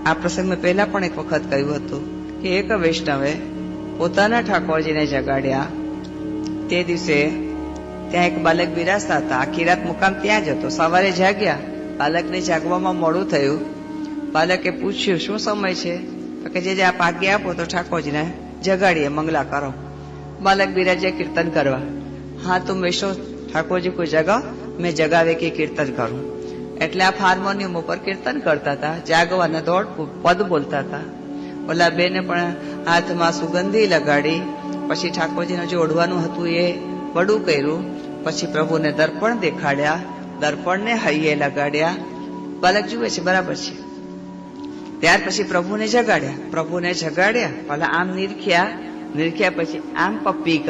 આ પ્રસંગ મેં પહેલા પણ એક વખત કહ્યું હતું કે એક વૈષ્ણવે પોતાના ઠાકોરજીને જગાડ્યા. તે દિવસે ત્યાં એક બાલક બિરાજતા હતા. આખી રાત મુકામ ત્યાં જ હતો. સવારે જાગ્યા, બાલકને જાગવામાં મોડું થયું. બાલકે પૂછ્યું, શું સમય છે? તો કે જે આપ આજ્ઞા આપો તો ઠાકોરજીને જગાડીએ, મંગલા કરો. બાલક બિરાજે કીર્તન કરવા. હા તું મેશો ઠાકોરજી કોઈ જગાવ, મેં જગાવે કે કીર્તન કરું. એટલે આપ હાર્મોનિયમ ઉપર કીર્તન કરતા હતા, જાગવાના દોડ પદ બોલતા હતા. ઓલા બેને પણ હાથમાં સુગંધી લગાડી, પછી ઠાકોરજીને જે ઓઢવાનું હતું એ વડું કર્યું, પછી પ્રભુને દર્પણ દેખાડ્યા, દર્પણને હૈયે લગાડ્યા. બાલક જુએ છે બરાબર છે. ત્યાર પછી પ્રભુને જગાડ્યા. પેલા આમ નિરખ્યા પછી આમ પપ્પી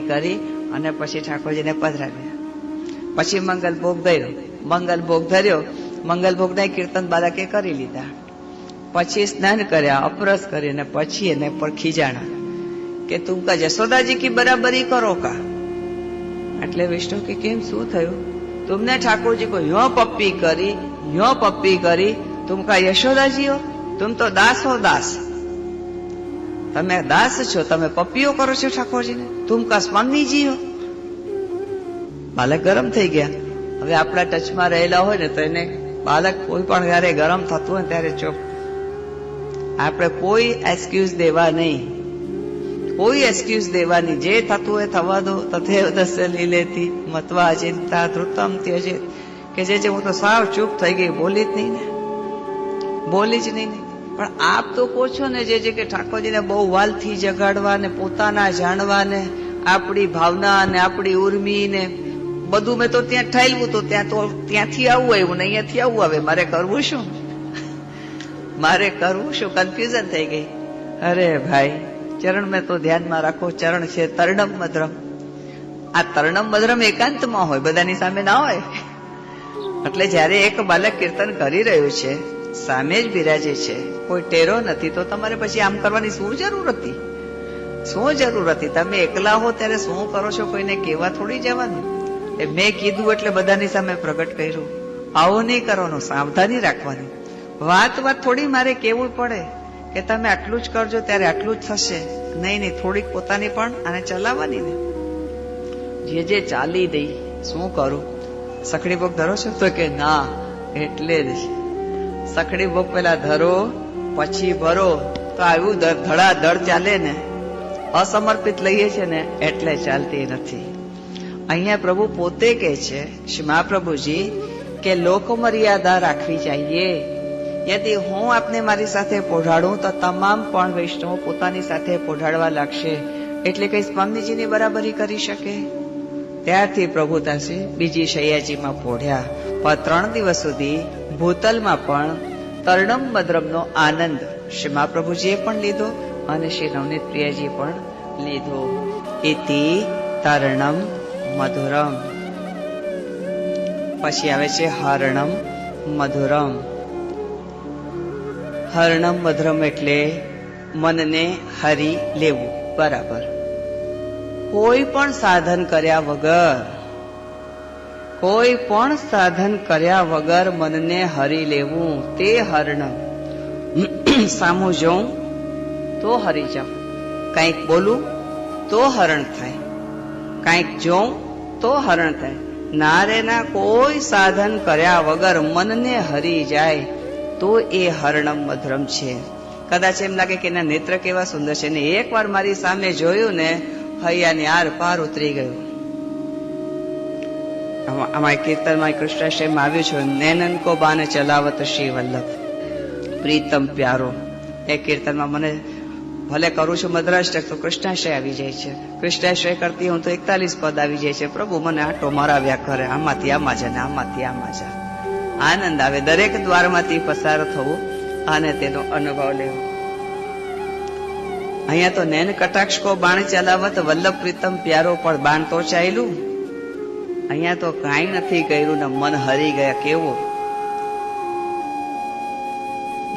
કરી અને પછી ઠાકોરજીને પધરાવ્યા. પછી મંગલ ભોગ ધર્યો. મંગલ ભોગના કીર્તન બાલકે કરી લીધા. પછી સ્નાન કર્યા, અપરસ કરીને પછી એને પર ખીજાણા કે તું કા જશોદાજી કી બરાબરી કરો કા. એટલે વિષ્ણુ કે કેમ, શું થયું? तुमने ठाकुर जी को यो पप्पी करी, तुम का यशोदाजी हो? तुम तो दास हो, दास. તમે દાસ છો, તમે પપ્પીઓ કરો છો ઠાકોરજીને? तुम का स्वामी जी हो? બાલક ગરમ થઈ ગયા. હવે આપણા ટચમાં રહેલા હોય ને તો એને બાલક કોઈ પણ જયારે ગરમ થતું હોય ત્યારે ચૂપ. આપણે કોઈ એક્સક્યુઝ દેવા નહીં, જે થતું હોય થવા દો. તથેવ દસ્ય લીલેતી મત્વા અચિંતા ધૃતમ ત્યજેત. કે જે હું તો સાવ ચૂપ થઈ ગઈ, બોલી જ નહીં. પણ આપ તો કહો છો ને જે કે ઠાકોરજીને બહુ વાલથી જગાડવા ને પોતાના જાણવા ને આપણી ભાવના ને આપણી ઉર્મી ને બધું મેં તો ત્યાં ઠાલવું તો ત્યાંથી આવું આવ્યું ને અહીંયાથી આવું આવે. મારે કરવું શું? કન્ફ્યુઝન થઈ ગઈ. અરે ભાઈ, ચરણ મેં તો ધ્યાનમાં રાખો. ચરણ છે તરણમ મધરમ. આ તરણમ મધરમ એકાંતમાં હોય, બધાની સામે ના હોય. એટલે જયારે એક બાલક કીર્તન કરી રહ્યું છે, સામે જ બિરાજે છે, કોઈ ટેરો નથી, તો તમારે પછી આમ કરવાની શું જરૂર હતી? તમે એકલા હો ત્યારે શું કરો છો? કોઈને કહેવા થોડી જવાનું. મેં કીધું એટલે બધાની સામે પ્રગટ કર્યું. આવું નહીં કરવાનું, સાવધાની રાખવાની. વાત થોડી મારે કેવું પડે કે તમે આટલું જ કરજો ત્યારે આટલું જ થશે. નહીં, થોડીક પોતાની પણ આને ચલાવવાની ને. જે ચાલી દઈ, શું કરું? સખડી ભોગ ધરો છો? તો કે ના. એટલે જ સખડી ભોગ પેલા ધરો પછી ભરો તો આવ્યું ધડાધડ ચાલે ને. અસમર્પિત લઈએ છે ને એટલે ચાલતી નથી. અહીંયા પ્રભુ પોતે કહે છે, શ્રી મહાપ્રભુજી, કે લોક મર્યાદા રાખવી चाहिए. યદિ હું આપને મારી સાથે પોઢાડું તો તમામ પણ વૈષ્ણવો પોતાની સાથે પોઢાડવા લાગશે. એટલે કઈ સ્વામીજીની બરાબરી કરી શકે? ત્યારથી પ્રભુદાસી બીજી શૈયાજીમાં પોઢ્યા. પણ 3 દિવસ સુધી ભૂતલમાં પણ તરણમ મધરમનો આનંદ શ્રી મહાપ્રભુજીએ પણ લીધો અને શ્રી નવનીત પ્રિયાજી પણ લીધો. ઇતિ તરણમ મધુરમ. પછી આવે છે હરણમ મધુરમ. હરણમ મધુરમ એટલે મનને હરી લેવું. બરાબર, કોઈ પણ સાધન કર્યા વગર મનને હરી લેવું, તે હરણમ. સામું જોઉં તો હરી જાઉં, કંઈક બોલું તો હરણ થાય, કંઈક જોઉં તો હરણ થાય. ના રે ના, કોઈ સાધન કર્યા વગર મનને હરી જાય તો એ હરણમ મધુરમ છે. કદાચ એમ લાગે કે એના નેત્ર કેવા સુંદર છે, ને એકવાર મારી સામે જોયું ને હૈયાની આર પાર ઉતરી ગયું. અમારા કીર્તનમાં કૃષ્ણાશ્રયમાં આવ્યું છે, નૈનન કો બાન ચલાવત શ્રી વલ્લભ પ્રીતમ પ્યારો. એ કીર્તનમાં મને ભલે કરું છું મદ્રાષ્ટક તો કૃષ્ણાશ્રય આવી જાય છે. કૃષ્ણાશ્રય કરતી હું તો 41 પદ આવી જાય છે. પ્રભુ મને આટો મરાવ્યા કરે, આમાંથી આમાં જા ને આમાંથી આમાં જા. આનંદ આવે દરેક દ્વારમાંથી પસાર થવું અને તેનો અનુભવ લેવો. અહીંયા તો નૈન કટાક્ષ કો બાણ ચલાવત વલ્લભ પ્રીતમ પ્યારો, પણ બાણ તો ચાલ્યું. અહીંયા તો કાંઈ નથી કર્યું ને મન હરી ગયા. કેવો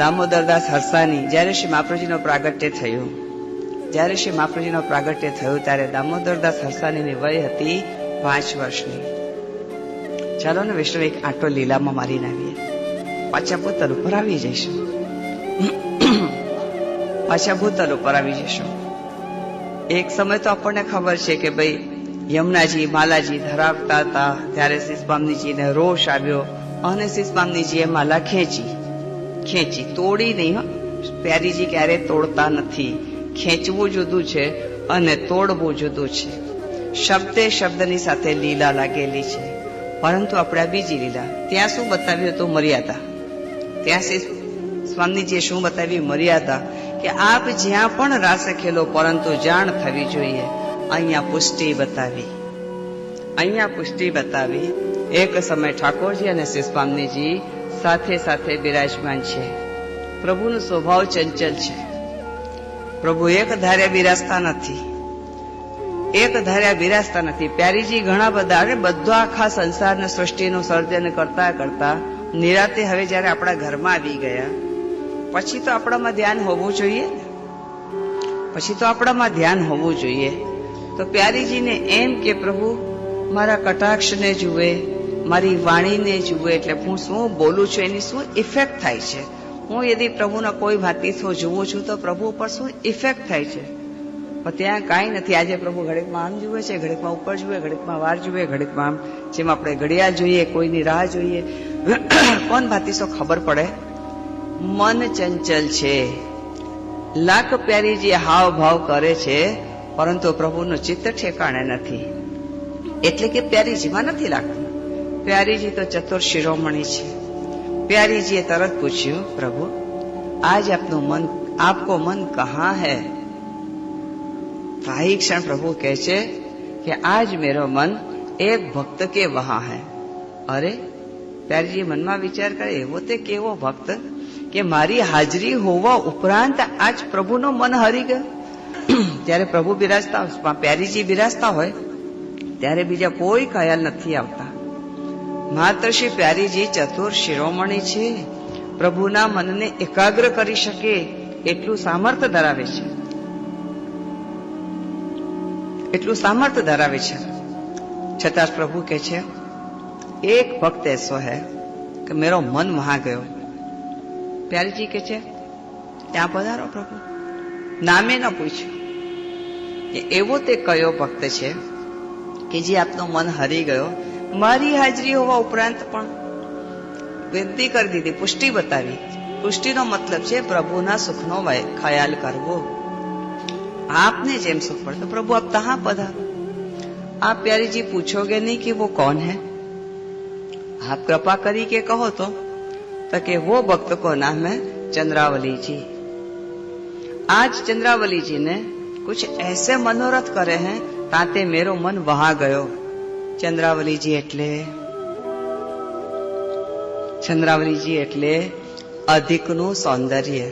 દામોદરદાસ હરસાની જયારે શ્રી મહાપ્રભુજીનો પ્રાગટ્ય થયું ત્યારે દામોદરદાસ હરસાનીની વય હતી 5 વર્ષની. ચાલો ને વિષ્ણુ એક આટો લીલામાં મારીને આવીએ. પાછા ભૂતલ ઉપર આવી જઈશું. પાછા ભૂતલ ઉપર આવી જઈશું. એક સમય તો આપણને ખબર છે કે ભાઈ યમુનાજી માલાજી ધરાવતા હતા, ત્યારે શિષપામનીજીને રોષ આવ્યો અને શિષપામનીજીએ માલા ખેંચી તોડી નહીં. પ્યારીજી ક્યારે તોડતા નથી. ખેંચવું જુદું છે અને તોડવું જુદું છે. શબ્દે શબ્દની સાથે લીલા લાગેલી છે. પરંતુ આપણે આ બીજી લીલા, ત્યાં શું બતાવ્યું હતું? મર્યાદા. ત્યાં સ્વામીજીએ શું બતાવી? મર્યાદા. કે આપ જ્યાં પણ રાસે ખેલો પરંતુ જાણ થવી જોઈએ. અહીંયા પુષ્ટિ બતાવી. એક સમય ઠાકોરજી અને શિષપામનીજી સાથે સાથે બિરાજમાન છે. પ્રભુનો સ્વભાવ ચંચલ છે. પ્રભુ એક ધાર્યા બિરાજતા નથી. પ્યારીજી ઘણા બધા આખા સંસારના સૃષ્ટિનું સર્જન કરતા કરતા નિરાતે હવે જયારે આપણા ઘરમાં આવી ગયા પછી તો આપણામાં ધ્યાન હોવું જોઈએ. તો પ્યારીજીને એમ કે પ્રભુ મારા કટાક્ષને જુએ, મારી વાણીને જુએ, એટલે હું શું બોલું છું એની શું ઇફેક્ટ થાય છે. હું યદિ પ્રભુના કોઈ ભાતી જોઉં છું તો પ્રભુ ઉપર શું ઇફેક્ટ થાય છે. પણ ત્યાં કાંઈ નથી. આજે પ્રભુ ઘડીકમાં આમ જુએ છે, ઘડીકમાં ઉપર જુએ, ઘડીકમાં વાર જુએ, ઘડીકમાં આમ. જેમ આપણે ઘડિયાળ જોઈએ, કોઈની રાહ જોઈએ, કોણ ભાતીસો ખબર પડે? મન ચંચલ છે. લાખ પ્યારીજી હાવ ભાવ કરે છે પરંતુ પ્રભુનું ચિત્ત ઠેકાણે નથી. એટલે કે પ્યારીજીમાં નથી લાગતું. પ્યારીજી તો ચતુર શિરોમણી છે. પ્યારીજીએ તરત પૂછ્યું, પ્રભુ આજ આપકો મન કહા હૈ? તાહી ક્ષણ પ્રભુ કહે છે કે આજ મેરો મન એક ભક્ત કે વહાં હૈ. અરે પ્યારીજી મનમાં વિચાર કરે, એવો તે કેવો ભક્ત કે મારી હાજરી હોવા ઉપરાંત આજ પ્રભુનો મન હરી ગયો. ત્યારે પ્રભુ બિરાજતા, પ્યારીજી બિરાજતા હોય ત્યારે બીજા કોઈ ખ્યાલ નથી આવતા. માત્ર શ્રી પ્યારીજી ચતુર શિરોમણી છે. પ્રભુના મનને એકાગ્ર કરી શકે એટલું સામર્થ્ય ધરાવે છે. છતાં પ્રભુ કહે છે એક ભક્ત એસો હૈ કે મેરો મન વહાં ગયો. પ્યારીજી કે છે ત્યાં પધારો પ્રભુ. નામે ન પૂછ્યું કે એવો તે કયો ભક્ત છે કે જે આપનો મન હરી ગયો. મારી હાજરી હોવા ઉપરાંત પણ વિનંતી કરી દીધી, પુષ્ટિ બતાવી. પુષ્ટિનો મતલબ છે પ્રભુના સુખનો ખ્યાલ કરવો. આપને જેમ સુખ પડે તો પ્રભુ આપ તહાં પધારો. आप प्यारी जी पूछोगे नहीं कि वो कौन है? आप कृपा करी के कहो तो कि वो भक्त को नाम है चंद्रावली जी. आज चंद्रावली जी ने कुछ ऐसे मनोरथ करे हैं ताते मेरो मन वहां गयो. चंद्रावली जी એટલે અધિકનું સૌંદર્ય.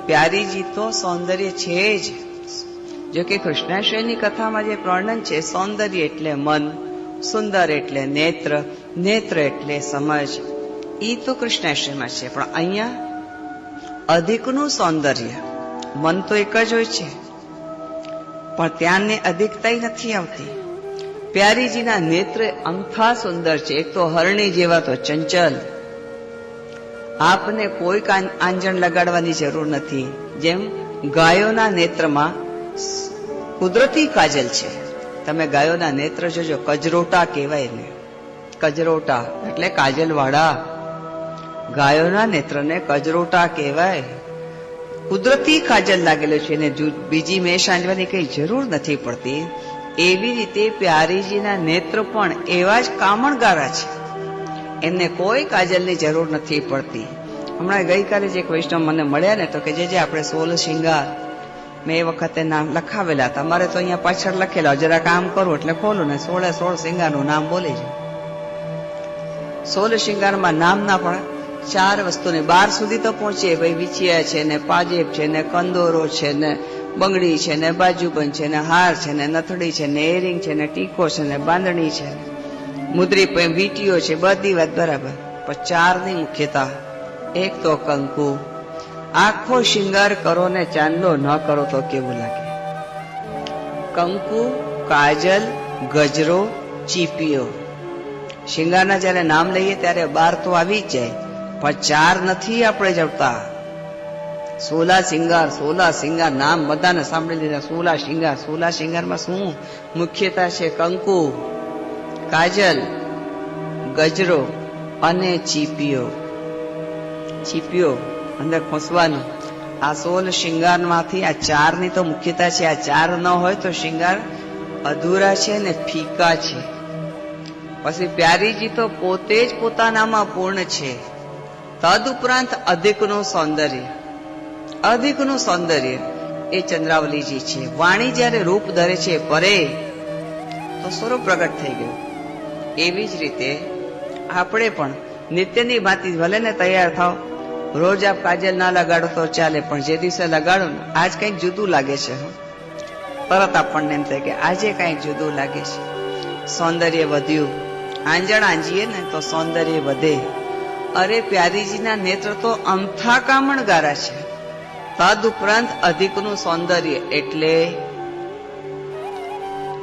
પ્યારીજી તો સૌંદર્ય છે જ. જો કે કૃષ્ણાશ્રયની કથામાં જે વર્ણન છે, સૌંદર્ય એટલે મન, સુંદર એટલે નેત્ર, નેત્ર એટલે સમજ, ઈ તો કૃષ્ણાશ્રયમાં છે. પણ અહીંયા અધિકનું સૌંદર્ય. મન તો એક જ હોય છે પણ ત્યાંને અધિકતા નથી આવતી. પ્યારીજીના નેત્ર અમથા સુંદર છે. એક તો હરણી જેવા તો ચંચલ. આપને કોઈ આંજણ લગાડવાની જરૂર નથી. જેમ ગાયોના નેત્રમાં કુદરતી કાજલ છે. તમે ગાયોના નેત્ર જોજો, કજરોટા કહેવાય ને. કજરોટા એટલે કાજલ વાળા. ગાયોના નેત્રને કજરોટા કહેવાય. કુદરતી કાજલ લાગેલો છે એને બીજી મેષ આંજવાની કઈ જરૂર નથી પડતી. એવી રીતે પ્યારીજીના નેત્ર પણ એવા જ કામણગારા છે. એમને કોઈ કાજલની જરૂર નથી પડતી. હમણાં ગઈકાલે જ એક વૈષ્ણવ મને મળ્યા ને તો કે જે આપણે 16 શિંગાર મેં એ વખતે નામ લખાવેલા હતા. મારે તો અહીંયા પાછળ લખેલા, જરા કામ કરું એટલે ખોલું ને 16 શિંગારનું નામ બોલી જાય. 16 શિંગારમાં નામ ના પડે. 4 વસ્તુની 12 સુધી તો પહોંચીએ. ભાઈ વિછિયા છે ને, પાજેબ છે ને, કંદોરો છે ને, બંગડી છે ને, બાજુબંધ છે ને, હાર છે ને, નથડી છે ને, એરિંગ છે ને, ટીકો છે ને, બાંધણી છે ને, મુદ્રી વીટીઓ છે, બધી વાત બરાબર. પણ 4 ની મુખ્યતા. એક તો કંકુ. આખો શિંગાર કરો ને ચાંદલો ન કરો તો કેવું લાગે? કંકુ, કાજલ, ગજરો, ચીપીઓ શિંગારના જયારે નામ લઈએ ત્યારે 12 તો આવી જ જાય, પણ 4 નથી આપણે જપતા. 16 શિંગાર નામ બધાને સાંભળી લીધા. 16 શિંગારમાં શું મુખ્યતા છે? કંકુ, કાજલ, ગજરો અને ચીપિયો અંદર ખોસવાનું. આ 16 શિંગારમાંથી આ 4 ની તો મુખ્યતા છે. આ 4 ન હોય તો શિંગાર અધૂરા છે ને ફીકા છે. પછી પ્યારીજી તો પોતે જ પોતાનામાં પૂર્ણ છે. તદ ઉપરાંત અધિકનું સૌંદર્ય એ ચંદ્રાવલીજી છે. વાણી જયારે રૂપ ધરે છે પરે તો સ્વરૂપ પ્રગટ થઈ ગયું. એવી જ રીતે આપણે પણ નિત્યની ભાંતિ ભલે ને તૈયાર થાવ, રોજ આપ કાજલ ના લગાડો તો ચાલે, પણ જે દિવસે લગાડો ને આજ કંઈક જુદું લાગે છે, તરત આપણને એમ થાય કે આજે કંઈક જુદું લાગે છે. સૌંદર્ય વધ્યું. આંજણ આંજીએ ને તો સૌંદર્ય વધે. અરે પ્યારીજીના નેત્ર તો અમથા કામણગારા છે. તદ ઉપરાંત અધિકનું સૌંદર્ય એટલે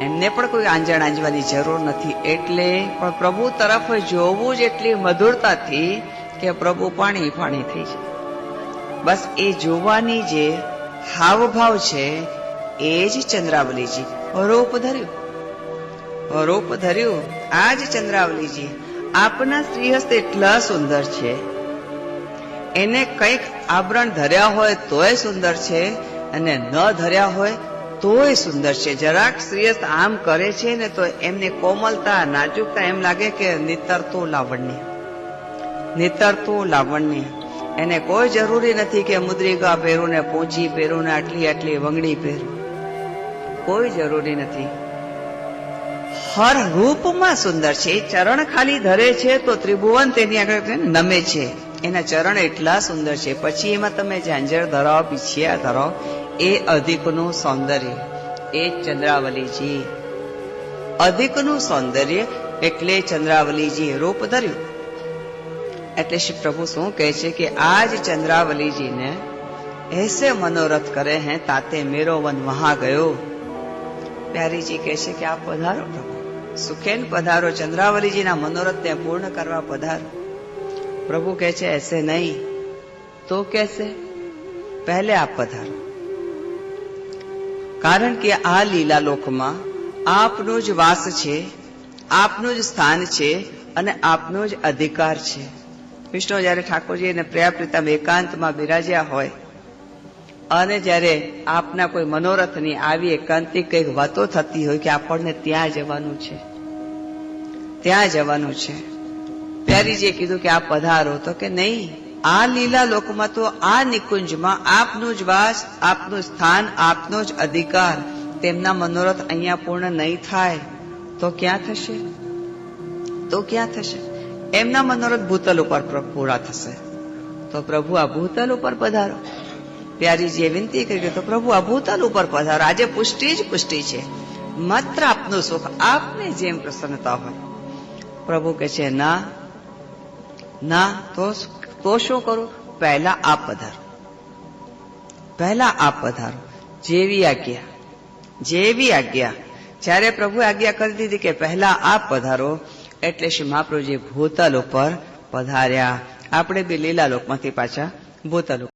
એમને પણ કોઈ આંજણ આંજવાની જરૂર નથી. એટલે પણ પ્રભુ તરફ જોવું જ એટલી મધુરતાથી કે પ્રભુ પાણી થઈ જાય. બસ એ જોવાની જે હાવભાવ છે એ જ ચંદ્રાવલીજી. રૂપ ધર્યું આ જ ચંદ્રાવલીજી. આપના શ્રીહસ્ત એટલા સુંદર છે, એને કંઈક આભરણ ધર્યા હોય તોય સુંદર છે, અને ન ધર્યા હોય તોય સુંદર છે. જરાક શ્રીહસ્ત આમ કરે છે ને તો એમની કોમલતા, નાજુકતા એમ લાગે કે નિતરતું લાવણ્ય. એને કોઈ જરૂરી નથી કે મુદ્રિકા પહેરું ને પૂંછી પહેરું ને આટલી વંગડી પહેરું, કોઈ જરૂરી નથી. હર રૂપમાં સુંદર છે. ચરણ ખાલી ધરે છે તો ત્રિભુવન તેની આગળ નમે છે. એના ચરણ એટલા સુંદર છે. પછી એમાં તમે ઝાંઝર ધરાવો, પીછિયા ધરાવો, એ અધિકનું સૌંદર્ય, એ ચંદ્રાવલીજી. અધિકનું સૌંદર્ય એટલે ચંદ્રાવલીજી રૂપ ધર્યું. એટલે શ્રી પ્રભુ શું કહે છે કે આજ ચંદ્રાવલીજીને ऐसे मनोरथ करे हैं ताते मेरो वन वहां गयो. प्यारीजी કહે છે કે આપ પધારો પ્રભુ, સુખેન પધારો, ચંદ્રાવલીજીના મનોરથને પૂર્ણ કરવા પધારો. પ્રભુ કહે છે ऐसे नहीं तो कैसे? પહેલે આપ પધારો. કારણ કે આ લીલા લોકમાં આપનો જ વાસ છે, આપનું જ સ્થાન છે અને આપનો જ અધિકાર છે. વિષ્ણુ જયારે ઠાકોરજી અને પ્રિયા પ્રીતમ એકાંતમાં બિરાજ્યા હોય અને જયારે આપના કોઈ મનોરથની આવી એકાંતિક કઈક વાતો થતી હોય કે આપણને ત્યાં જવાનું છે, પ્યારીજીએ કીધું કે આપ પધારો. તો કે નહીં, આ લીલા લોકમાં તો આ નિકુંજમાં આપનું જ વાસ, આપનું સ્થાન, આપનો જ અધિકાર. તેમના મનોરથ અહીંયા પૂર્ણ નહીં થાય તો ક્યાં થશે? એમના મનોરથ ભૂતલ ઉપર પૂરા થશે. તો પ્રભુ આ ભૂતલ ઉપર પધારો. પ્યારીજીએ વિનંતી કરી તો પ્રભુ આ ભૂતલ ઉપર પધારો. આજે પુષ્ટિ જ પુષ્ટિ છે, માત્ર આપનું સુખ, આપને જેમ પ્રસન્નતા હોય. પ્રભુ કહે છે ના તો શું કરું? પહેલા આપ પધારો. જેવી આજ્ઞા. જ્યારે પ્રભુએ આજ્ઞા કરી દીધી કે પહેલા આપ પધારો, એટલે શ્રી મહાપ્રભુજી ભૂતલ ઉપર પધાર્યા. આપણે બી લીલા લોકમાંથી પાછા ભૂતલ ઉપર